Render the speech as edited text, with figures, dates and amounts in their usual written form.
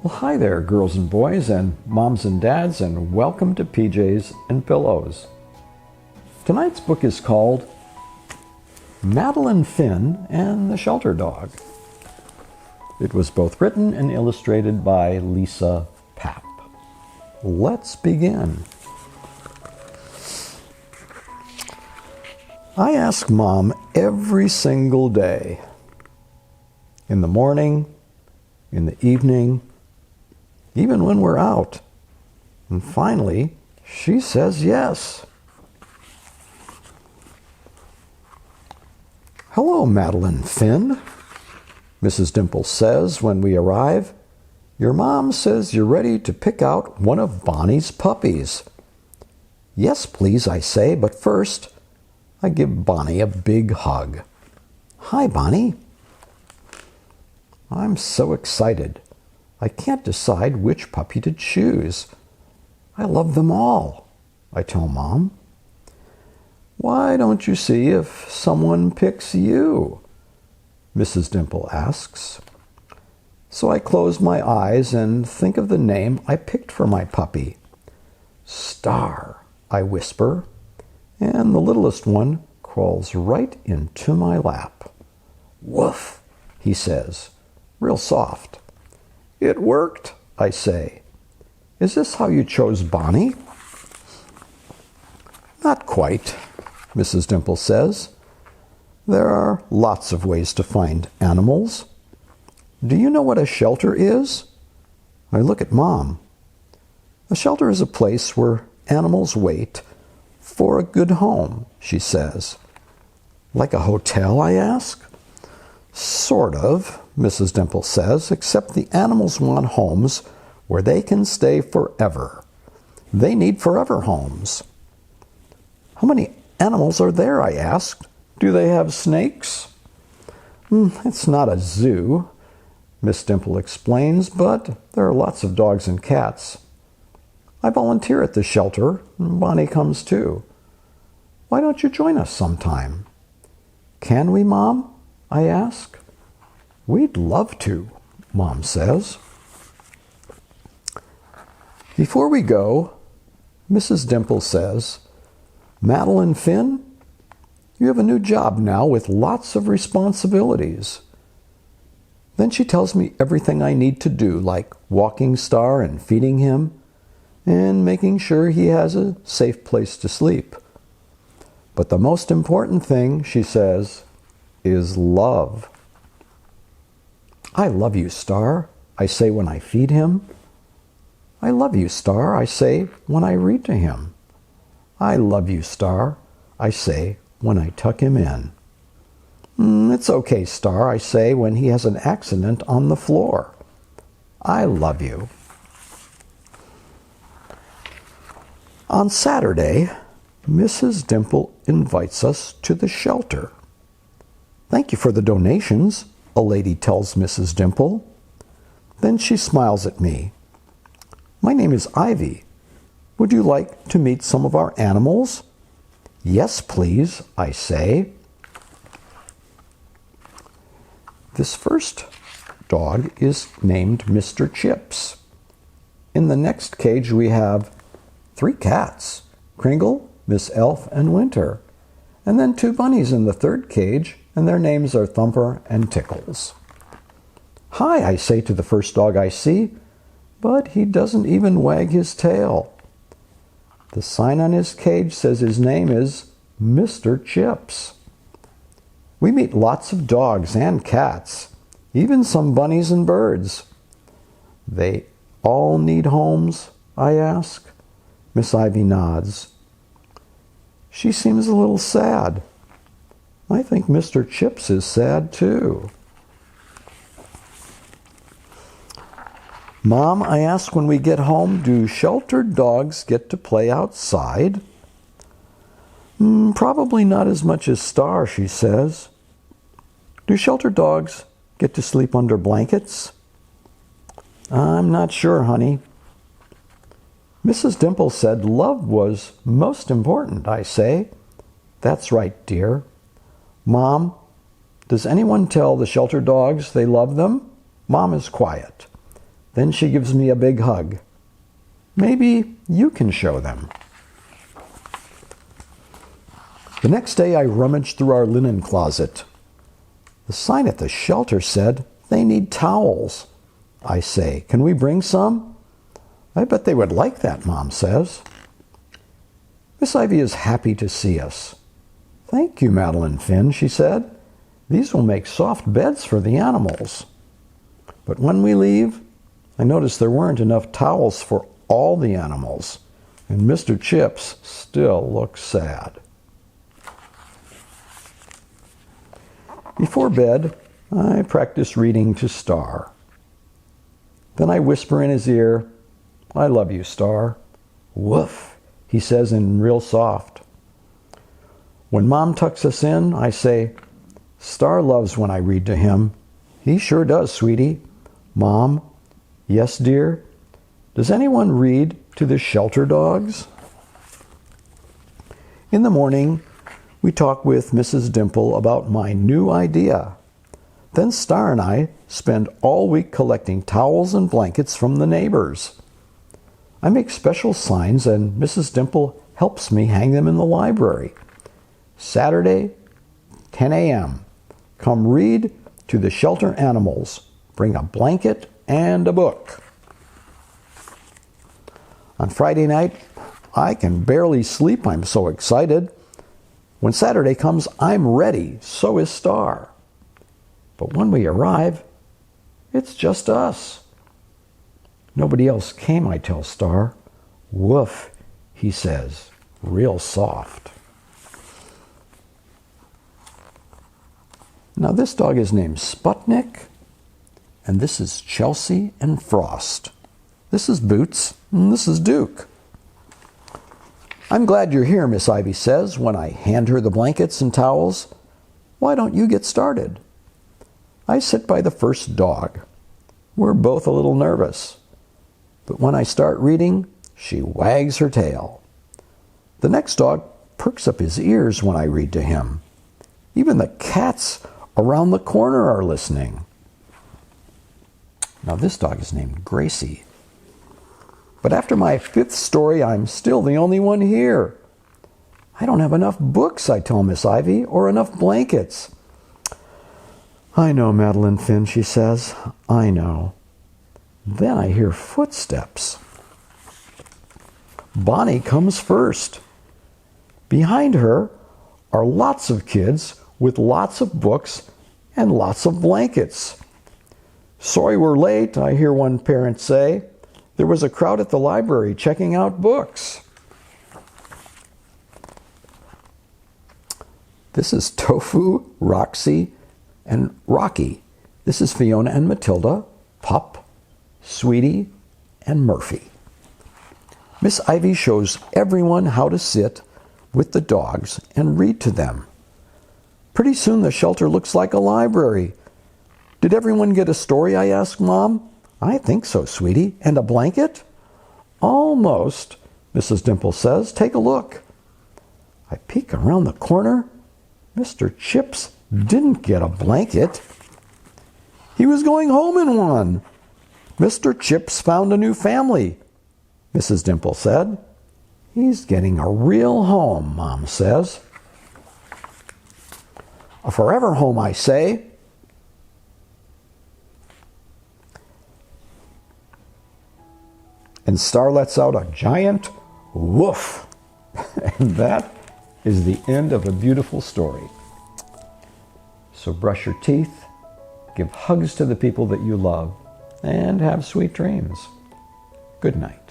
Well, hi there, girls and boys, and moms and dads, and welcome to PJs and Pillows. Tonight's book is called Madeline Finn and the Shelter Dog. It was both written and illustrated by Lisa Papp. Let's begin. I ask Mom every single day, in the morning, in the evening, even when we're out. And finally, she says yes. "Hello, Madeline Finn," Mrs. Dimple says when we arrive. "Your mom says you're ready to pick out one of Bonnie's puppies." "Yes, please," I say, but first, I give Bonnie a big hug. "Hi, Bonnie." I'm so excited. I can't decide which puppy to choose. "I love them all," I tell Mom. "Why don't you see if someone picks you?" Mrs. Dimple asks. So I close my eyes and think of the name I picked for my puppy. "Star," I whisper, and the littlest one crawls right into my lap. "Woof," he says, real soft. "It worked," I say. "Is this how you chose Bonnie?" "Not quite," Mrs. Dimple says. "There are lots of ways to find animals. Do you know what a shelter is?" I look at Mom. "A shelter is a place where animals wait for a good home," she says. "Like a hotel?" I ask. "Sort of," Mrs. Dimple says, "except the animals want homes where they can stay forever. They need forever homes." "How many animals are there?" I asked. "Do they have snakes?" "It's not a zoo," Miss Dimple explains, "but there are lots of dogs and cats. I volunteer at the shelter, and Bonnie comes too. Why don't you join us sometime?" "Can we, Mom?" I ask. "We'd love to," Mom says. Before we go, Mrs. Dimple says, "Madeline Finn, you have a new job now with lots of responsibilities." Then she tells me everything I need to do, like walking Star and feeding him, and making sure he has a safe place to sleep. But the most important thing, she says, is love. "I love you, Star," I say when I feed him. "I love you, Star," I say when I read to him. "I love you, Star," I say when I tuck him in. "It's okay, Star," I say when he has an accident on the floor. "I love you." On Saturday, Mrs. Dimple invites us to the shelter. "Thank you for the donations," a lady tells Mrs. Dimple. Then she smiles at me. "My name is Ivy. Would you like to meet some of our animals?" "Yes, please," I say. This first dog is named Mr. Chips. In the next cage we have 3 cats, Kringle, Miss Elf, and Winter, and then 2 bunnies in the third cage, and their names are Thumper and Tickles. "Hi," I say to the first dog I see, but he doesn't even wag his tail. The sign on his cage says his name is Mr. Chips. We meet lots of dogs and cats, even some bunnies and birds. "They all need homes?" I ask. Miss Ivy nods. She seems a little sad. I think Mr. Chips is sad too. "Mom," I ask when we get home, "do sheltered dogs get to play outside?" "Probably not as much as Star," she says. "Do sheltered dogs get to sleep under blankets?" "I'm not sure, honey." Mrs. Dimple said love was most important, I say. "That's right, dear." "Mom, does anyone tell the shelter dogs they love them?" Mom is quiet. Then she gives me a big hug. Maybe you can show them. The next day I rummaged through our linen closet. The sign at the shelter said they need towels. I say, can we bring some? I bet they would like that, Mom says. Miss Ivy is happy to see us. Thank you, Madeline Finn, she said. These will make soft beds for the animals. But when we leave, I noticed there weren't enough towels for all the animals, and Mr. Chips still looks sad. Before bed, I practice reading to Star. Then I whisper in his ear, I love you, Star. Woof, he says in real soft. When Mom tucks us in, I say, Star loves when I read to him. He sure does, sweetie. Mom, yes, dear? Does anyone read to the shelter dogs? In the morning, we talk with Mrs. Dimple about my new idea. Then Star and I spend all week collecting towels and blankets from the neighbors. I make special signs and Mrs. Dimple helps me hang them in the library. Saturday, 10 a.m. Come read to the shelter animals. Bring a blanket and a book. On Friday night, I can barely sleep. I'm so excited. When Saturday comes, I'm ready. So is Star. But when we arrive, it's just us. Nobody else came, I tell Star. Woof, he says, real soft. Now this dog is named Sputnik, and this is Chelsea and Frost. This is Boots, and this is Duke. I'm glad you're here, Miss Ivy says when I hand her the blankets and towels. Why don't you get started? I sit by the first dog. We're both a little nervous. But when I start reading, she wags her tail. The next dog perks up his ears when I read to him. Even the cats around the corner are listening. Now this dog is named Gracie. But after my fifth story, I'm still the only one here. I don't have enough books, I tell Miss Ivy, or enough blankets. I know, Madeline Finn, she says. I know. Then I hear footsteps. Bonnie comes first. Behind her are lots of kids with lots of books and lots of blankets. Sorry we're late, I hear one parent say. There was a crowd at the library checking out books. This is Tofu, Roxy, and Rocky. This is Fiona and Matilda, Pup, Sweetie, and Murphy. Miss Ivy shows everyone how to sit with the dogs and read to them. Pretty soon the shelter looks like a library. Did everyone get a story, I ask Mom. I think so, sweetie. And a blanket? Almost, Mrs. Dimple says. Take a look. I peek around the corner. Mr. Chips didn't get a blanket. He was going home in one. Mr. Chips found a new family, Mrs. Dimple said. He's getting a real home, Mom says. A forever home, I say. And Star lets out a giant woof. And that is the end of a beautiful story. So brush your teeth, give hugs to the people that you love, and have sweet dreams. Good night.